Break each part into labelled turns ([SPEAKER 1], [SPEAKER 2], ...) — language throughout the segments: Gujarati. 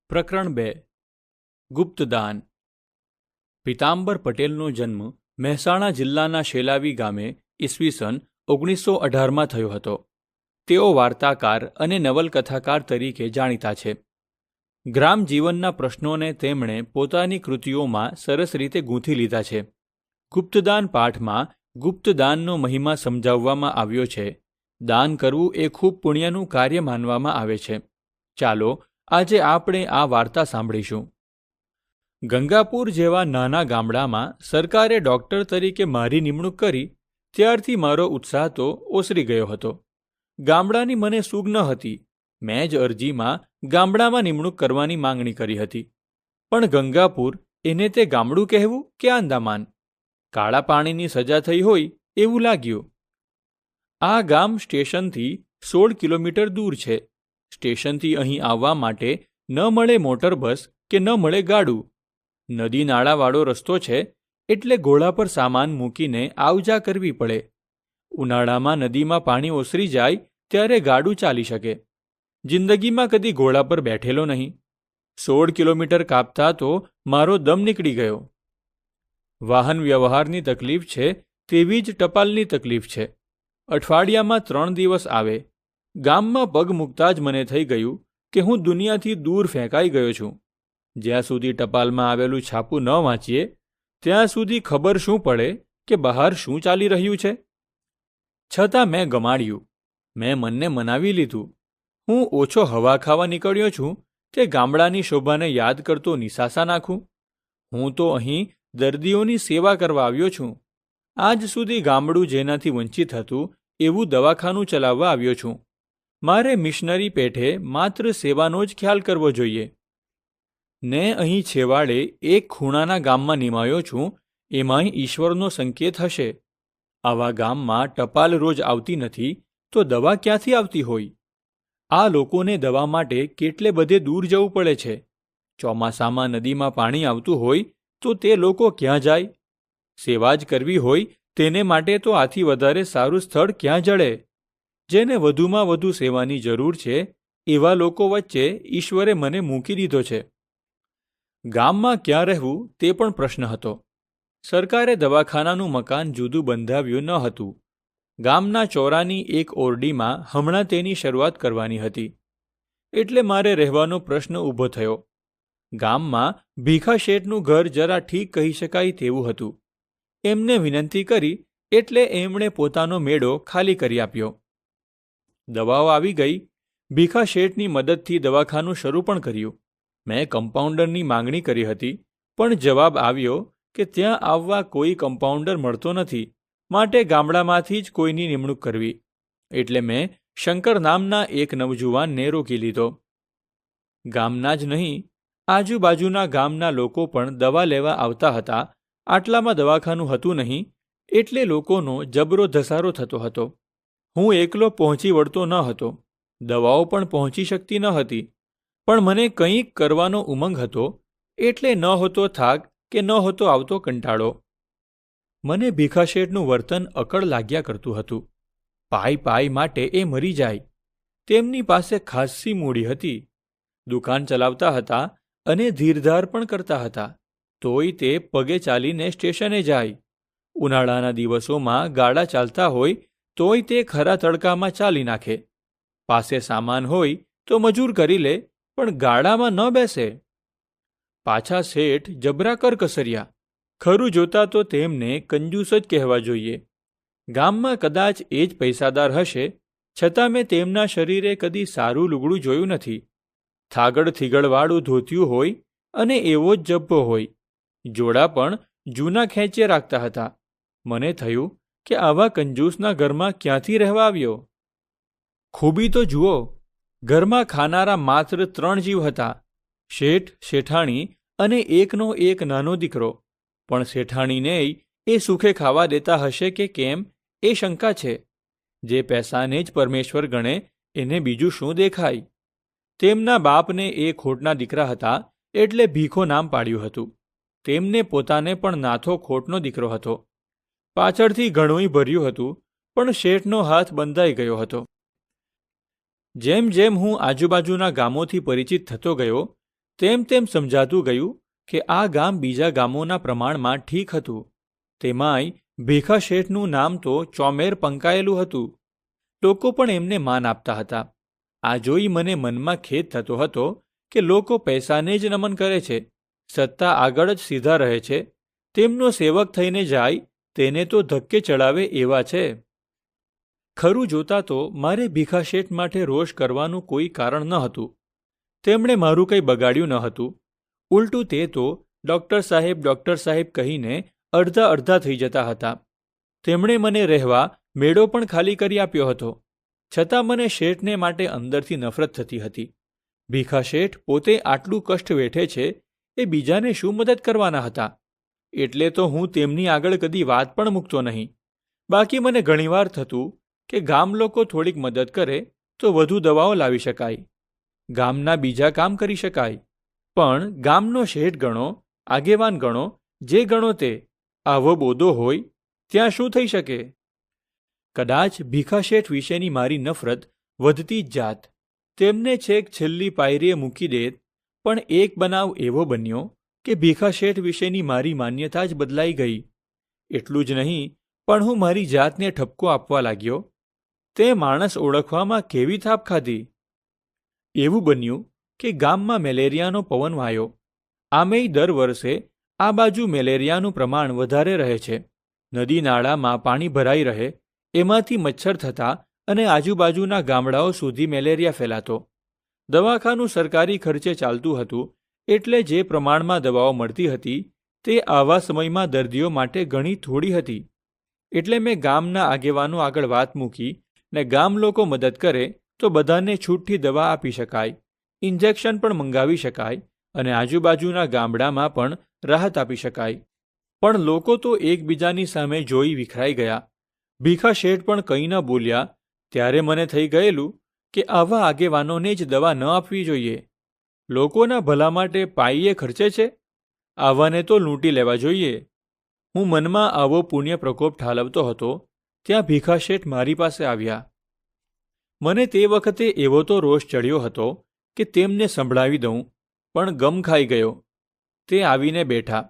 [SPEAKER 1] પ્રકરણ 2 ગુપ્તદાન. પીતાંબર પટેલનો જન્મ મહેસાણા જિલ્લાના શેલાવી ગામે ઈસવીસન 1918માં થયો હતો. તેઓ વાર્તાકાર અને નવલકથાકાર તરીકે જાણીતા છે. ગ્રામ જીવનના પ્રશ્નોને તેમણે પોતાની કૃતિઓમાં સરસ રીતે ગૂંથી લીધા છે. ગુપ્તદાન પાઠમાં ગુપ્તદાનનો મહિમા સમજાવવામાં આવ્યો છે. દાન કરવું એ ખૂબ પુણ્યનું કાર્ય માનવામાં આવે છે. ચાલો આજે આપણે આ વાર્તા સાંભળીશું. ગંગાપુર જેવા નાના ગામડામાં સરકારે ડૉક્ટર તરીકે મારી નિમણૂક કરી ત્યારથી મારો ઉત્સાહ તો ઓસરી ગયો હતો. ગામડાની મને સૂગ ન હતી. મેં જ અરજીમાં ગામડામાં નિમણૂક કરવાની માંગણી કરી હતી. પણ ગંગાપુર એને તે ગામડું કહેવું કે આંદામાન? કાળા પાણીની સજા થઈ હોય એવું લાગ્યું. આ ગામ સ્ટેશનથી 16 કિલોમીટર દૂર છે. સ્ટેશનથી અહીં આવવા માટે ન મળે મોટર બસ કે ન મળે ગાડું. નદી નાળાવાળો રસ્તો છે એટલે ઘોડા પર સામાન મૂકીને આવજા કરવી પડે. ઉનાળામાં નદીમાં પાણી ઓસરી જાય ત્યારે ગાડું ચાલી શકે. જિંદગીમાં કદી ઘોડા પર બેઠેલો નહીં. 16 કિલોમીટર કાપતા તો મારો દમ નીકળી ગયો. વાહન વ્યવહારની તકલીફ છે તેવી જ ટપાલની તકલીફ છે. અઠવાડિયામાં 3 દિવસ આવે. ગામમાં પગ મૂકતા જ મને થઈ ગયું કે હું દુનિયાથી દૂર ફેંકાઈ ગયો છું. જ્યાં સુધી ટપાલમાં આવેલું છાપું ન વાંચીએ ત્યાં સુધી ખબર શું પડે કે બહાર શું ચાલી રહ્યું છે. છતાં મેં ગમાડ્યું. મેં મનને મનાવી લીધું. હું ઓછો હવા ખાવા નીકળ્યો છું તે ગામડાની શોભાને યાદ કરતો નિસાસા નાખું. હું તો અહીં દર્દીઓની સેવા કરવા આવ્યો છું. આજ સુધી ગામડું જેનાથી વંચિત હતું એવું દવાખાનું ચલાવવા આવ્યો છું. મારે મિશનરી પેઠે માત્ર સેવાનો જ ખ્યાલ કરવો જોઈએ. ને અહીં છેવાડે એક ખૂણાના ગામમાં નિમાયો છું. એમાંય ઈશ્વરનો સંકેત હશે. આવા ગામમાં ટપાલ રોજ આવતી નથી તો દવા ક્યાંથી આવતી હોય? આ લોકોને દવા માટે કેટલે બધે દૂર જવું પડે છે. ચોમાસામાં નદીમાં પાણી આવતું હોય તો તે લોકો ક્યાં જાય? સેવા જ કરવી હોય તેને માટે તો આથી વધારે સારું સ્થળ ક્યાં જડે? જેને વધુમાં વધુ સેવાની જરૂર છે એવા લોકો વચ્ચે ઈશ્વરે મને મૂકી દીધો છે. ગામમાં ક્યાં રહેવું તે પણ પ્રશ્ન હતો. સરકારે દવાખાનાનું મકાન જુદું બંધાવ્યું ન હતું. ગામના ચોરાની એક ઓરડીમાં હમણાં તેની શરૂઆત કરવાની હતી. એટલે મારે રહેવાનો પ્રશ્ન ઊભો થયો. ગામમાં ભીખા શેઠનું ઘર જરા ઠીક કહી શકાય તેવું હતું. એમને વિનંતી કરી એટલે એમણે પોતાનો મેળો ખાલી કરી આપ્યો. દવાઓ આવી ગઈ. ભીખા શેઠની મદદથી દવાખાનું શરૂ પણ કર્યું. મેં કમ્પાઉન્ડરની માંગણી કરી હતી પણ જવાબ આવ્યો કે ત્યાં આવવા કોઈ કમ્પાઉન્ડર મળતો નથી, માટે ગામડામાંથી જ કોઈની નિમણૂક કરવી. એટલે મેં શંકર નામના એક નવજુવાનને રોકી લીધો. ગામના જ નહીં, આજુબાજુના ગામના લોકો પણ દવા લેવા આવતા હતા. આટલામાં દવાખાનું હતું નહીં એટલે લોકોનો જબરો ધસારો થતો હતો. હું એકલો પહોંચી વળતો ન હતો. દવાઓ પણ પહોંચી શકતી ન હતી. પણ મને કંઈક કરવાનો ઉમંગ હતો એટલે ન હોતો થાક કે ન હોતો આવતો કંટાળો. મને ભીખાશેઠનું વર્તન અકળ લાગ્યા કરતું હતું. પાઈ માટે એ મરી જાય. તેમની પાસે ખાસ્સી મૂડી હતી. દુકાન ચલાવતા હતા અને ધીરધાર પણ કરતા હતા. તોય તે પગે ચાલીને સ્ટેશને જાય. ઉનાળાના દિવસોમાં ગાડા ચાલતા હોય તોય તે ખરા તડકામાં ચાલી નાખે. પાસે સામાન હોય તો મજૂર કરી લે પણ ગાડામાં ન બેસે. પાછા શેઠ જબરા કરકસરિયા. ખરું જોતા તો તેમને કંજૂસ જ કહેવા જોઈએ. ગામમાં કદાચ એ જ પૈસાદાર હશે, છતાં મેં તેમના શરીરે કદી સારું લુગડું જોયું નથી. થાગડ થીગડવાળું ધોતિયું હોય અને એવો જ જબ્બો હોય. જોડા પણ જૂના ખેંચે રાખતા હતા. મને થયું કે આવા કંજૂસના ઘરમાં ક્યાંથી રહેવા આવ્યો. ખૂબી તો જુઓ. ઘરમાં ખાનારા માત્ર 3 જીવ હતા. શેઠ, શેઠાણી અને એકનો એક નાનો દીકરો. પણ શેઠાણીને એ સુખે ખાવા દેતા હશે કે કેમ એ શંકા છે. જે પૈસાને જ પરમેશ્વર ગણે એને બીજું શું દેખાય? તેમના બાપને એ ખોટના દીકરા હતા એટલે ભીખો નામ પાડ્યું હતું. તેમને પોતાને પણ નાથો ખોટનો દીકરો હતો. પાછળથી ઘણુંય ભર્યું હતું પણ શેઠનો હાથ બંધાઈ ગયો હતો. જેમ જેમ હું આજુબાજુના ગામોથી પરિચિત થતો ગયો તેમ તેમ સમજાતું ગયું કે આ ગામ બીજા ગામોના પ્રમાણમાં ઠીક હતું. તેમાંય ભીખા શેઠનું નામ તો ચોમેર પંકાયેલું હતું. લોકો પણ એમને માન આપતા હતા. આ જોઈ મને મનમાં ખેદ થતો હતો કે લોકો પૈસાને જ નમન કરે છે, સત્તા આગળ જ સીધા રહે છે, તેમનો સેવક થઈને જાય તેને તો ધક્કે ચડાવે એવા છે. ખરું જોતા તો મારે ભીખા શેઠ માટે રોષ કરવાનું કોઈ કારણ ન હતું. તેમણે મારું કંઈ બગાડ્યું ન હતું. ઉલટું તે તો ડૉક્ટર સાહેબ કહીને અડધા અડધા થઈ જતા હતા. તેમણે મને રહેવા મેળો પણ ખાલી કરી આપ્યો હતો. છતાં મને શેઠને માટે અંદરથી નફરત થતી હતી. ભીખા શેઠ પોતે આટલું કષ્ટ વેઠે છે એ બીજાને શું મદદ કરવાના હતા? એટલે તો હું તેમની આગળ કદી વાત પણ મૂકતો નહીં. બાકી મને ઘણીવાર થતું કે ગામ લોકો થોડીક મદદ કરે તો વધુ દવાઓ લાવી શકાય, ગામના બીજા કામ કરી શકાય. પણ ગામનો શેઠ ગણો, આગેવાન ગણો, જે ગણો તે આવો બોદો હોય ત્યાં શું થઈ શકે? કદાચ ભીખા શેઠ વિશેની મારી નફરત વધતી જ જાત, તેમને છેક છેલ્લી પાયરીએ મૂકી દેત. પણ એક બનાવ એવો બન્યો કે ભીખા શેઠ વિશેની મારી માન્યતા જ બદલાઈ ગઈ. એટલું જ નહીં, પણ હું મારી જાતને ઠપકો આપવા લાગ્યો. તે માણસ ઓળખવામાં કેવી થાપ ખાધી? એવું બન્યું કે ગામમાં મેલેરિયાનો પવન વાયો. આમેય દર વર્ષે આ બાજુ મેલેરિયાનું પ્રમાણ વધારે રહે છે. નદી નાળામાં પાણી ભરાઈ રહે, એમાંથી મચ્છર થતા અને આજુબાજુના ગામડાઓ સુધી મેલેરિયા ફેલાતો. દવાખાનું સરકારી ખર્ચે ચાલતું હતું, એટલે જે પ્રમાણમાં દવાઓ મળતી હતી તે આવા સમયમાં દર્દીઓ માટે ઘણી થોડી હતી. એટલે મેં ગામના આગેવાનો આગળ વાત મૂકી ને ગામ લોકો મદદ કરે તો બધાને છૂટથી દવા આપી શકાય, ઇન્જેક્શન પણ મંગાવી શકાય અને આજુબાજુના ગામડામાં પણ રાહત આપી શકાય. પણ લોકો તો એકબીજાની સામે જોઈ વિખરાઈ ગયા. ભીખા શેઠ પણ કંઈ ન બોલ્યા. ત્યારે મને થઈ ગયેલું કે આવા આગેવાનોને જ દવા ન આપવી જોઈએ. લોકોના ભલા માટે પાઈએ ખર્ચે છે, આવાને તો લૂંટી લેવા જોઈએ. હું મનમાં આવો પુણ્ય પ્રકોપ ઠાલવતો હતો ત્યાં ભીખા શેઠ મારી પાસે આવ્યા. મને તે વખતે એવો તો રોષ ચડ્યો હતો કે તેમને સંભળાવી દઉં, પણ ગમ ખાઈ ગયો. તે આવીને બેઠા.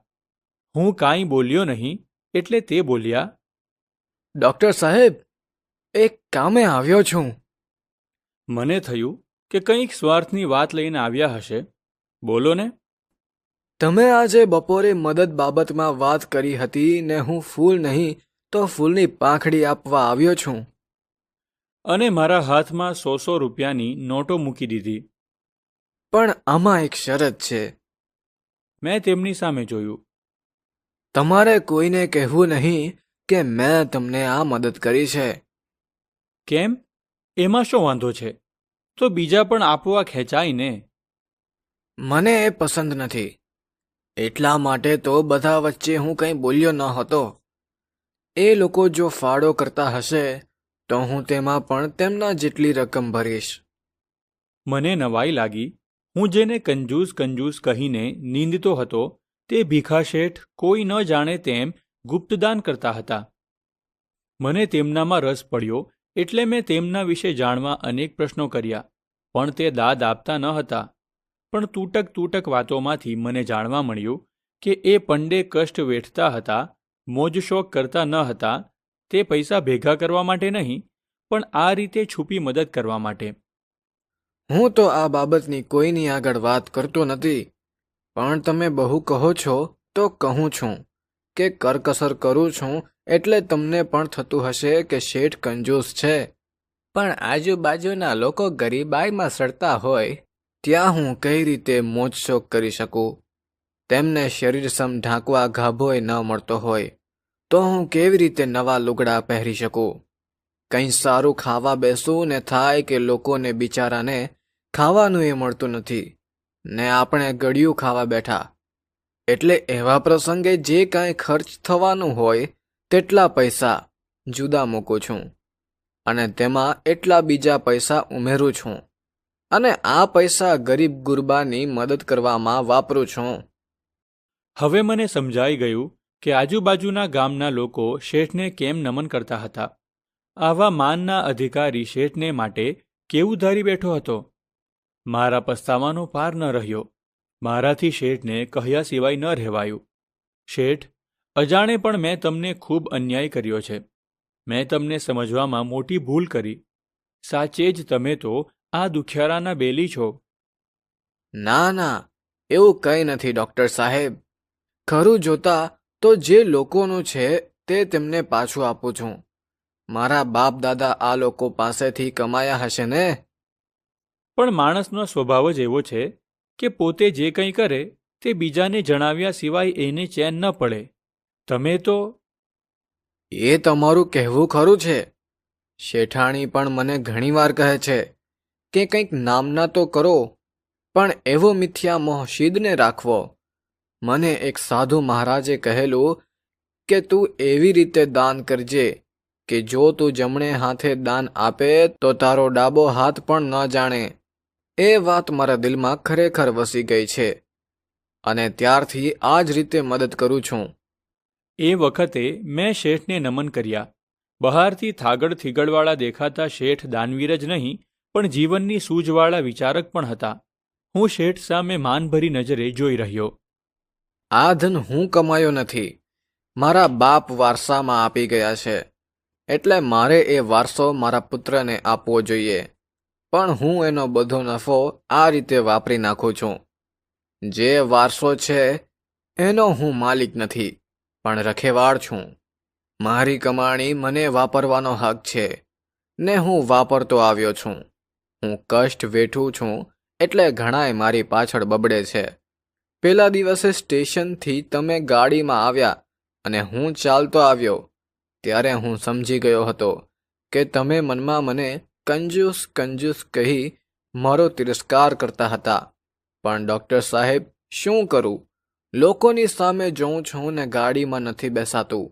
[SPEAKER 1] હું કાંઈ બોલ્યો નહીં એટલે તે બોલ્યા,
[SPEAKER 2] ડૉક્ટર સાહેબ, એક કામે આવ્યો છું.
[SPEAKER 1] મને થયું કે કંઈક સ્વાર્થની વાત લઈને આવ્યા હશે. બોલો ને.
[SPEAKER 2] તમે આજે બપોરે મદદ બાબતમાં વાત કરી હતી ને હું ફૂલ નહીં તો ફૂલની પાંખડી આપવા આવ્યો છું.
[SPEAKER 1] અને મારા હાથમાં 100 રૂપિયાની નોટો મૂકી દીધી.
[SPEAKER 2] પણ આમાં એક શરત છે.
[SPEAKER 1] મેં તેમની સામે જોયું.
[SPEAKER 2] તમારે કોઈને કહેવું નહીં કે મેં તમને આ મદદ કરી છે.
[SPEAKER 1] કેમ? એમાં શું વાંધો છે? તો બીજા પણ આપવા ખેંચાય ને.
[SPEAKER 2] મને એ પસંદ નથી, એટલા માટે તો બધા વચ્ચે હું કંઈ બોલ્યો ન હતો. એ લોકો જો ફાળો કરતા હશે તો હું તેમાં પણ તેમના જેટલી રકમ ભરીશ.
[SPEAKER 1] મને નવાઈ લાગી. હું જેને કંજૂસ કહીને નીંદતો હતો તે ભીખા શેઠ કોઈ ન જાણે તેમ ગુપ્તદાન કરતા હતા. મને તેમનામાં રસ પડ્યો એટલે મેં તેમના વિશે જાણવા અનેક પ્રશ્નો કર્યા, પણ તે દાદ આપતા ન હતા. પણ તૂટક વાતોમાંથી મને જાણવા મળ્યું કે એ પંડે કષ્ટ વેઠતા હતા, મોજશોખ કરતા ન હતા. તે પૈસા ભેગા કરવા માટે નહીં, પણ આ રીતે છુપી મદદ કરવા માટે.
[SPEAKER 2] હું તો આ બાબતની કોઈની આગળ વાત કરતો નથી, પણ તમે બહુ કહો છો તો કહું છું કે કરકસર કરું છું, એટલે તમને પણ થતું હશે કે શેઠ કંજૂસ છે. પણ આજુબાજુના લોકો ગરીબાઈમાં સડતા હોય ત્યાં હું કઈ રીતે મોજશોખ કરી શકું? તેમને શરીર સમ ઢાંકવા ગાભોય ન મળતો હોય તો હું કેવી રીતે નવા લુગડા પહેરી શકું? કંઈ સારું ખાવા બેસું ને થાય કે લોકોને બિચારાને ખાવાનું એ મળતું નથી ને આપણે ગળ્યું ખાવા બેઠા. એટલે એવા પ્રસંગે જે કાંઈ ખર્ચ થવાનું હોય તેટલા પૈસા જુદા મૂકું છું અને તેમાં એટલા બીજા પૈસા ઉમેરું છું અને આ પૈસા ગરીબ ગુરબાની મદદ કરવામાં વાપરું છું.
[SPEAKER 1] હવે મને સમજાઈ ગયું કે આજુબાજુના ગામના લોકો શેઠને કેમ નમન કરતા હતા. આવા માનના અધિકારી શેઠને માટે કેવું ધારી બેઠો હતો. મારા પસ્તાવાનો પાર ન રહ્યો. મારાથી શેઠને કહ્યા સિવાય ન રહેવાયું. શેઠ, અજાણે પણ મેં તમને ખૂબ અન્યાય કર્યો છે. મેં તમને સમજવામાં મોટી ભૂલ કરી. સાચે જ તમે તો આ દુખિયારાના બેલી છો.
[SPEAKER 2] ના ના, એવું કંઈ નથી ડૉક્ટર સાહેબ. ખરું જોતા તો જે લોકોનું છે તે તેમને પાછું આપું છું. મારા બાપ દાદા આ લોકો પાસેથી કમાયા હશે ને.
[SPEAKER 1] પણ માણસનો સ્વભાવ જ એવો છે કે પોતે જે કંઈ કરે તે બીજાને જણાવ્યા સિવાય એને ચેન ન પડે. તમે તો
[SPEAKER 2] એ તમારું કહેવું ખરું છે. શેઠાણી પણ મને ઘણીવાર કહે છે કે કંઈક નામના તો કરો, પણ એવો મિથ્યા મોહ શીદને રાખવો. મને એક સાધુ મહારાજે કહેલું કે તું એવી રીતે દાન કરજે કે જો તું જમણે હાથે દાન આપે તો તારો ડાબો હાથ પણ ન જાણે. એ વાત મારા દિલમાં ખરેખર વસી ગઈ છે અને ત્યારથી આ જ રીતે મદદ કરું છું.
[SPEAKER 1] એ વખતે મેં શેઠને નમન કર્યા. બહારથી થાગડ થીગડવાળા દેખાતા શેઠ દાનવીર જ નહીં, પણ જીવનની સૂઝવાળા વિચારક પણ હતા. હું શેઠ સામે માનભરી નજરે જોઈ રહ્યો.
[SPEAKER 2] આ ધન હું કમાયો નથી, મારા બાપ વારસામાં આપી ગયા છે, એટલે મારે એ વારસો મારા પુત્રને આપવો જોઈએ. પણ હું એનો બધો નફો આ રીતે વાપરી નાખું છું. જે વારસો છે એનો હું માલિક નથી, પણ રખેવાળ છું. મારી કમાણી મને વાપરવાનો હક છે ને હું વાપરતો આવ્યો છું. હું કષ્ટ વેઠું છું એટલે ઘણાય મારી પાછળ બબડે છે. પેલા દિવસે સ્ટેશનથી તમે ગાડીમાં આવ્યા અને હું ચાલતો આવ્યો ત્યારે હું સમજી ગયો હતો કે તમે મનમાં મને કંજૂસ કંજૂસ કહી મારો તિરસ્કાર કરતા હતા. પણ ડૉક્ટર સાહેબ, શું કરું? લોકોની સામે જોઉં છું ને ગાડીમાં નથી બેસાતું.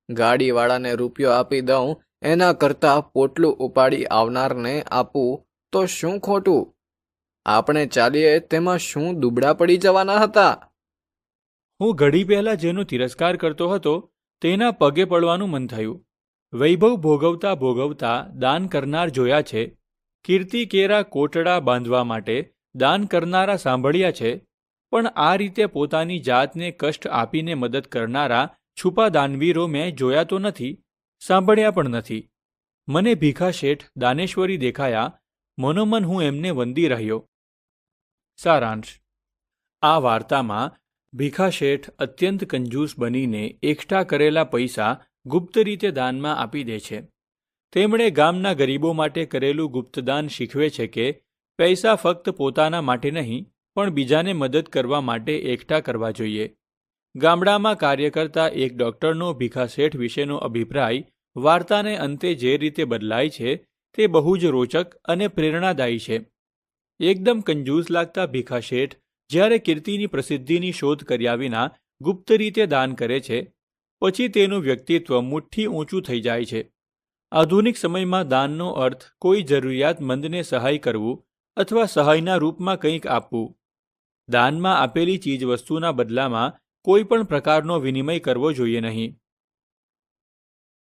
[SPEAKER 2] ગાડીવાળાને રૂપિયો આપી દઉં એના કરતાં પોટલું ઉપાડી આવનારને આપું તો શું ખોટું? આપણે ચાલીએ તેમાં શું દુબળા પડી જવાના હતા?
[SPEAKER 1] હું ઘડી પહેલા જેનો તિરસ્કાર કરતો હતો તેના પગે પડવાનું મન થયું. વૈભવ ભોગવતા ભોગવતા દાન કરનાર જોયા છે. કીર્તિ કેરા કોટડા બાંધવા માટે દાન કરનારા સાંભળ્યા છે. પણ આ રીતે પોતાની જાતને કષ્ટ આપીને મદદ કરનારા છુપા દાનવીરો મેં જોયા તો નથી, સાંભળ્યા પણ નથી. મને ભીખા શેઠ દાનેશ્વરી દેખાયા. મનોમન હું એમને વંદી રહ્યો. સારાંશ: આ વાર્તામાં ભીખા શેઠ અત્યંત કંજૂસ બનીને એકઠા કરેલા પૈસા ગુપ્ત રીતે દાનમાં આપી દે છે. તેમણે ગામના ગરીબો માટે કરેલું ગુપ્તદાન શીખવે છે કે પૈસા ફક્ત પોતાના માટે નહીં, પણ બીજાને મદદ કરવા માટે એકઠા કરવા જોઈએ. ગામડામાં કાર્ય કરતા એક ડૉક્ટરનો ભીખા શેઠ વિશેનો અભિપ્રાય વાર્તાને અંતે જે રીતે બદલાય છે તે બહુ જ રોચક અને પ્રેરણાદાયી છે. એકદમ કંજૂસ લાગતા ભીખા શેઠ જ્યારે કીર્તિની પ્રસિદ્ધિની શોધ કર્યા વિના ગુપ્ત રીતે દાન કરે છે, પછી તેનું વ્યક્તિત્વ મુઠ્ઠી ઊંચું થઈ જાય છે. આધુનિક સમયમાં દાનનો અર્થ કોઈ જરૂરિયાતમંદને સહાય કરવું અથવા સહાયના રૂપમાં કંઈક આપવું. દાનમાં આપેલી ચીજવસ્તુના બદલામાં કોઈ પણ પ્રકારનો વિનિમય કરવો જોઈએ નહીં.